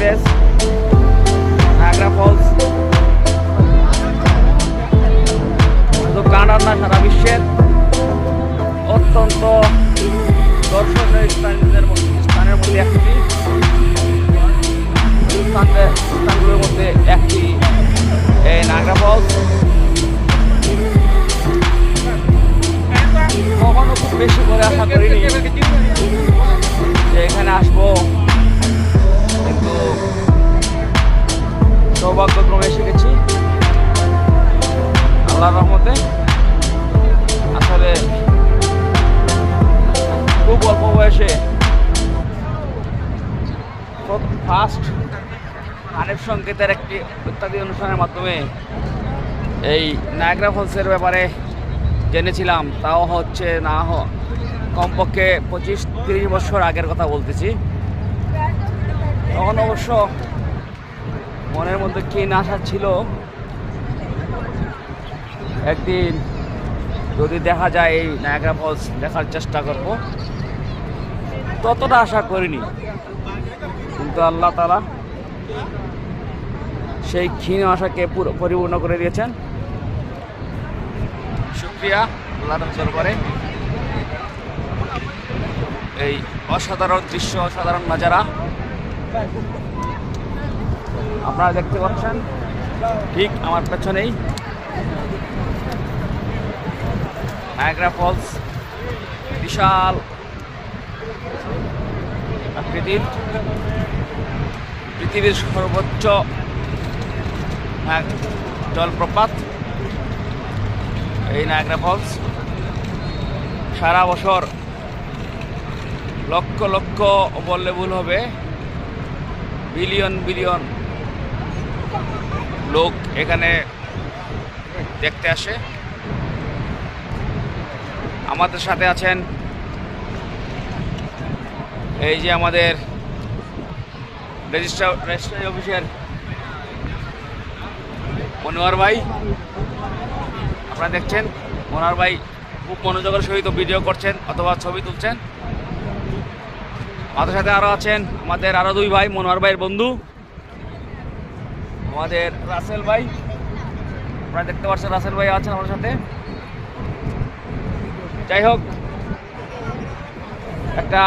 Place Niagara Falls. শুধু কানাডার না, সারা বিশ্বের অত্যন্ত দর্শনীয় স্থানের মধ্যে একটি, স্থানগুলোর মধ্যে একটি এই নায়াগ্রা ফলস। কখনো খুব বেশি করে আশা করিনি যে এখানে আসবো, কিন্তু সৌভাগ্যক্রমে এসে গেছি আল্লাহর রহমতে। আসলে খুব অল্প বয়সে ফার্স্ট হানিফ সংকেতের একটি ইত্যাদি অনুষ্ঠানের মাধ্যমে এই নায়াগ্রা ফলসের ব্যাপারে জেনেছিলাম। তাও হচ্ছে না কমপক্ষে 25-30 বছর আগের কথা বলতেছি। তখন অবশ্য মনের মধ্যে কি না আশা ছিল, একদিন যদি দেখা যায় এই নায়াগ্রা ফলস দেখার চেষ্টা করব। ততটা আশা করিনি, কিন্তু আল্লাহ তাআলা সেই ক্ষীণ আশাকে পরিপূর্ণ করে দিয়েছেন। শুকরিয়া আল্লাহর দরবারে। এই অসাধারণ দৃশ্য, অসাধারণ নাজারা আপনারা দেখতে পাচ্ছেন ঠিক আমার পেছনেই নায়াগ্রা ফলস। বিশাল পৃথিবীর সর্বোচ্চ জলপ্রপাত এই নায়াগ্রা ফলস। সারা বছর লক্ষ লক্ষ বললে ভুল হবে, বিলিয়ন বিলিয়ন লোক এখানে দেখতে আসে। আমাদের সাথে আছেন এই যে আমাদের রেজিস্ট্রারি অফিসের মনোয়ার ভাই। আপনারা দেখছেন মনোয়ার ভাই খুব মনোযোগের সহিত ভিডিও করছেন অথবা ছবি তুলছেন। আমাদের সাথে আরও আছেন আমাদের আরও 2 ভাই, মনোয়ার ভাইয়ের বন্ধু, আমাদের রাসেল ভাই। আপনারা দেখতে পাচ্ছেন রাসেল ভাই আছেন আমাদের সাথে। যাই হোক, একটা